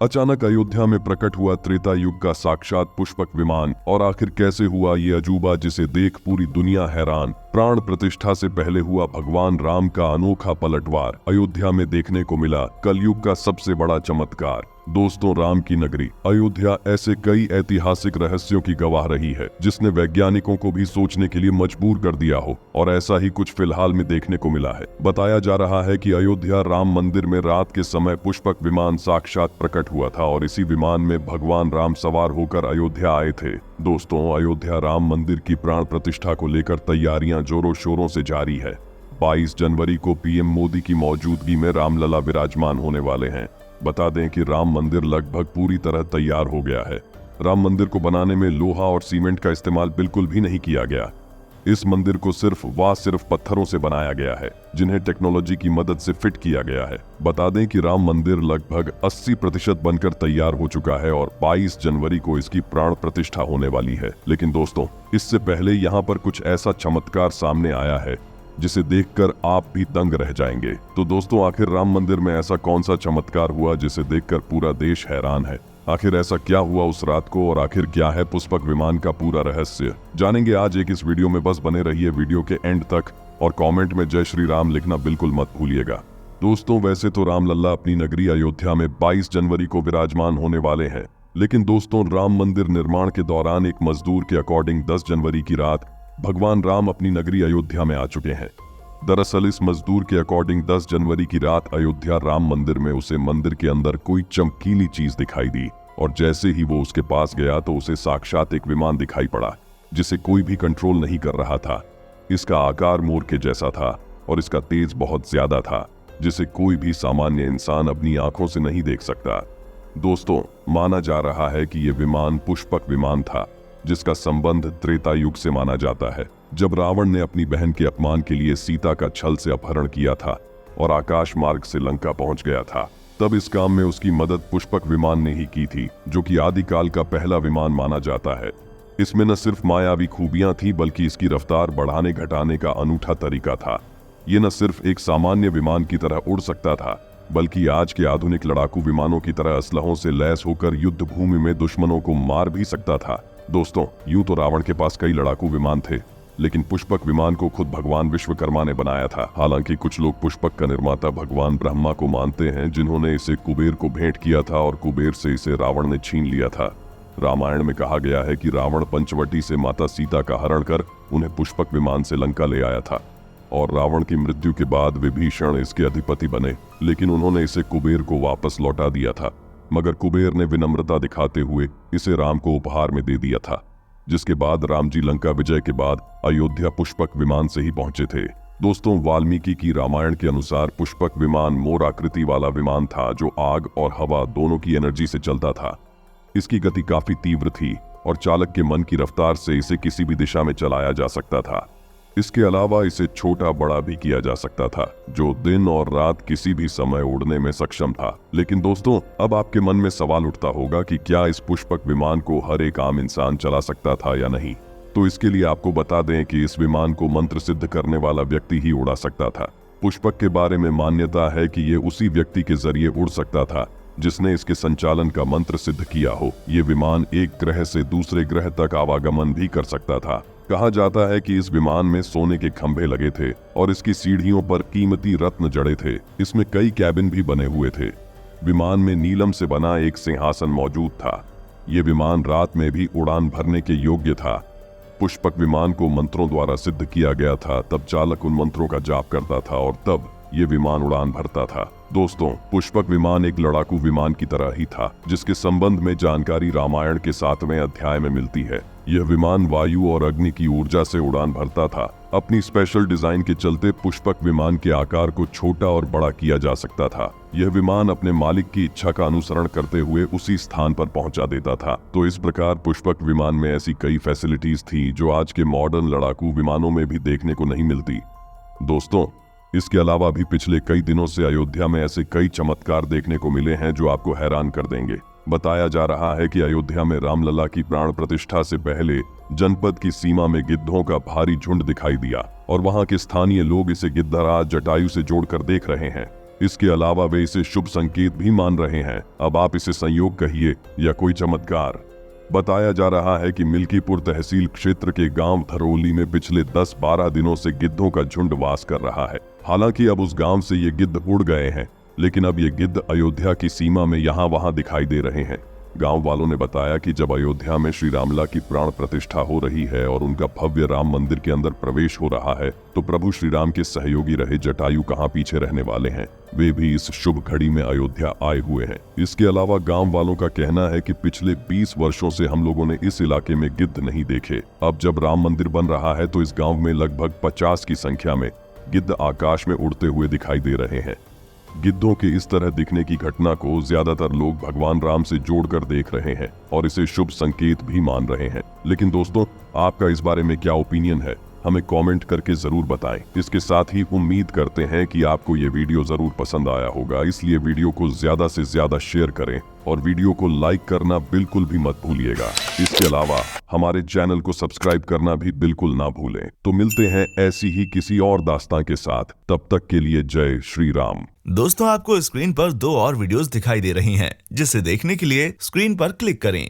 अचानक अयोध्या में प्रकट हुआ त्रेता युग का साक्षात पुष्पक विमान। और आखिर कैसे हुआ ये अजूबा जिसे देख पूरी दुनिया हैरान। प्राण प्रतिष्ठा से पहले हुआ भगवान राम का अनोखा पलटवार अयोध्या में देखने को मिला। कलयुग का सबसे बड़ा चमत्कार। दोस्तों, राम की नगरी अयोध्या ऐसे कई ऐतिहासिक रहस्यों की गवाह रही है जिसने वैज्ञानिकों को भी सोचने के लिए मजबूर कर दिया हो। और ऐसा ही कुछ फिलहाल में देखने को मिला है। बताया जा रहा है कि अयोध्या राम मंदिर में रात के समय पुष्पक विमान साक्षात प्रकट हुआ था और इसी विमान में भगवान राम सवार होकर अयोध्या आए थे। दोस्तों, अयोध्या राम मंदिर की प्राण प्रतिष्ठा को लेकर तैयारियां जोरों शोरों से जारी है। 22 जनवरी को पीएम मोदी की मौजूदगी में रामलला विराजमान होने वाले हैं। बता दें कि राम मंदिर लगभग पूरी तरह तैयार हो गया है। राम मंदिर को बनाने में लोहा और सीमेंट का इस्तेमाल बिल्कुल भी नहीं किया गया। इस मंदिर को सिर्फ पत्थरों से बनाया गया है जिन्हें टेक्नोलॉजी की मदद से फिट किया गया है। बता दें कि राम मंदिर लगभग 80% बनकर तैयार हो चुका है और 22 जनवरी को इसकी प्राण प्रतिष्ठा होने वाली है। लेकिन दोस्तों, इससे पहले यहाँ पर कुछ ऐसा चमत्कार सामने आया है जिसे देखकर आप भी दंग रह जाएंगे। तो दोस्तों, आखिर राम मंदिर में ऐसा कौन सा चमत्कार हुआ जिसे देखकर पूरा देश हैरान है? आखिर ऐसा क्या हुआ उस रात को और आखिर क्या है पुष्पक विमान का पूरा रहस्य? जानेंगे आज एक इस वीडियो में। बस बने रहिए वीडियो के एंड तक और कमेंट में जय श्री राम लिखना बिल्कुल मत भूलिएगा। दोस्तों, वैसे तो रामलला अपनी नगरी अयोध्या में 22 जनवरी को विराजमान होने वाले हैं, लेकिन दोस्तों, राम मंदिर निर्माण के दौरान एक मजदूर के अकॉर्डिंग 10 जनवरी की रात भगवान राम अपनी नगरी अयोध्या में आ चुके हैं। दरअसल इस मजदूर के अकॉर्डिंग 10 जनवरी की रात अयोध्या राम मंदिर में उसे मंदिर के अंदर कोई चमकीली चीज दिखाई दी और जैसे ही वो उसके पास गया तो उसे साक्षात एक विमान दिखाई पड़ा जिसे कोई भी कंट्रोल नहीं कर रहा था। इसका आकार मोर के जैसा था और इसका तेज बहुत ज्यादा था जिसे कोई भी सामान्य इंसान अपनी आंखों से नहीं देख सकता। दोस्तों, माना जा रहा है कि यह विमान पुष्पक विमान था जिसका संबंध त्रेता युग से माना जाता है, जब रावण ने अपनी बहन के अपमान के लिए सीता का छल से अपहरण किया था और आकाश मार्ग से लंका पहुंच गया था। तब इस काम में उसकी मदद पुष्पक विमान ने ही की थी, जो कि आदिकाल का पहला विमान माना जाता है। इसमें न सिर्फ मायावी खूबियां थी बल्कि इसकी रफ्तार बढ़ाने घटाने का अनूठा तरीका था। ये न सिर्फ एक सामान्य विमान की तरह उड़ सकता था बल्कि आज के आधुनिक लड़ाकू विमानों की तरह असलहों से लैस होकर युद्ध भूमि में दुश्मनों को मार भी सकता था। दोस्तों, यूं तो रावण के पास कई लड़ाकू विमान थे, लेकिन पुष्पक विमान को खुद भगवान विश्वकर्मा ने बनाया था। हालांकि कुछ लोग पुष्पक का निर्माता भगवान ब्रह्मा को मानते हैं, जिन्होंने इसे कुबेर को भेंट किया था और कुबेर से इसे रावण ने छीन लिया था। रामायण में कहा गया है कि रावण पंचवटी से माता सीता का हरण कर उन्हें पुष्पक विमान से लंका ले आया था और रावण की मृत्यु के बाद विभीषण इसके अधिपति बने, लेकिन उन्होंने इसे कुबेर को वापस लौटा दिया था। मगर कुबेर ने विनम्रता दिखाते हुए इसे राम को उपहार में दे दिया था, जिसके बाद राम जी लंका विजय के बाद अयोध्या पुष्पक विमान से ही पहुंचे थे। दोस्तों, वाल्मीकि की रामायण के अनुसार पुष्पक विमान मोर आकृति वाला विमान था जो आग और हवा दोनों की एनर्जी से चलता था। इसकी गति काफी तीव्र थी और चालक के मन की रफ्तार से इसे किसी भी दिशा में चलाया जा सकता था। इसके अलावा इसे छोटा बड़ा भी किया जा सकता था, जो दिन और रात किसी भी समय उड़ने में सक्षम था। लेकिन दोस्तों, अब आपके मन में सवाल उठता होगा कि क्या इस पुष्पक विमान को हर एक आम इंसान चला सकता था या नहीं। तो इसके लिए आपको बता दें कि इस विमान को मंत्र सिद्ध करने वाला व्यक्ति ही उड़ा सकता था। पुष्पक के बारे में मान्यता है कि ये उसी व्यक्ति के जरिए उड़ सकता था जिसने इसके संचालन का मंत्र सिद्ध किया हो। ये विमान एक ग्रह से दूसरे ग्रह तक आवागमन भी कर सकता था। कहा जाता है कि इस विमान में सोने के खंभे लगे थे और इसकी सीढ़ियों पर कीमती रत्न जड़े थे। इसमें कई कैबिन भी बने हुए थे। विमान में नीलम से बना एक सिंहासन मौजूद था। ये विमान रात में भी उड़ान भरने के योग्य था। पुष्पक विमान को मंत्रों द्वारा सिद्ध किया गया था, तब चालक उन मंत्रों का जाप करता था और तब ये विमान उड़ान भरता था। दोस्तों, पुष्पक विमान एक लड़ाकू विमान की तरह ही था, जिसके संबंध में जानकारी रामायण के 7वें अध्याय में मिलती है। यह विमान वायु और अग्नि की ऊर्जा से उड़ान भरता था। अपनी स्पेशल डिजाइन के चलते पुष्पक विमान के आकार को छोटा और बड़ा किया जा सकता था। यह विमान अपने मालिक की इच्छा का अनुसरण करते हुए उसी स्थान पर पहुंचा देता था। तो इस प्रकार पुष्पक विमान में ऐसी कई फैसिलिटीज थी जो आज के मॉडर्न लड़ाकू विमानों में भी देखने को नहीं मिलती। दोस्तों, इसके अलावा भी पिछले कई दिनों से अयोध्या में ऐसे कई चमत्कार देखने को मिले हैं जो आपको हैरान कर देंगे। बताया जा रहा है कि अयोध्या में रामलला की प्राण प्रतिष्ठा से पहले जनपद की सीमा में गिद्धों का भारी झुंड दिखाई दिया और वहां के स्थानीय लोग इसे गिद्धराज जटायु से जोड़कर देख रहे हैं। इसके अलावा वे इसे शुभ संकेत भी मान रहे हैं। अब आप इसे संयोग कहिए या कोई चमत्कार। बताया जा रहा है कि मिल्कीपुर तहसील क्षेत्र के गांव धरोली में पिछले 10-12 दिनों से गिद्धों का झुंड वास कर रहा है। हालांकि अब उस गांव से ये गिद्ध उड़ गए हैं, लेकिन अब ये गिद्ध अयोध्या की सीमा में यहाँ वहां दिखाई दे रहे हैं। गांव वालों ने बताया कि जब अयोध्या में श्री रामलला की प्राण प्रतिष्ठा हो रही है और उनका भव्य राम मंदिर के अंदर प्रवेश हो रहा है, तो प्रभु श्री राम के सहयोगी रहे जटायु कहां पीछे रहने वाले हैं। वे भी इस शुभ घड़ी में अयोध्या आए हुए हैं। इसके अलावा गांव वालों का कहना है कि पिछले 20 वर्षों से हम लोगों ने इस इलाके में गिद्ध नहीं देखे। अब जब राम मंदिर बन रहा है तो इस गाँव में लगभग 50 की संख्या में गिद्ध आकाश में उड़ते हुए दिखाई दे रहे हैं। गिद्धों के इस तरह दिखने की घटना को ज्यादातर लोग भगवान राम से जोड़कर देख रहे हैं और इसे शुभ संकेत भी मान रहे हैं। लेकिन दोस्तों, आपका इस बारे में क्या ओपिनियन है, हमें कमेंट करके जरूर बताएं। इसके साथ ही उम्मीद करते हैं कि आपको ये वीडियो जरूर पसंद आया होगा, इसलिए वीडियो को ज्यादा से ज्यादा शेयर करें और वीडियो को लाइक करना बिल्कुल भी मत भूलिएगा। इसके अलावा हमारे चैनल को सब्सक्राइब करना भी बिल्कुल ना भूलें। तो मिलते हैं ऐसी ही किसी और दास्तां के साथ, तब तक के लिए जय श्री राम। दोस्तों, आपको स्क्रीन पर 2 और वीडियोस दिखाई दे रही हैं, जिसे देखने के लिए स्क्रीन पर क्लिक करें।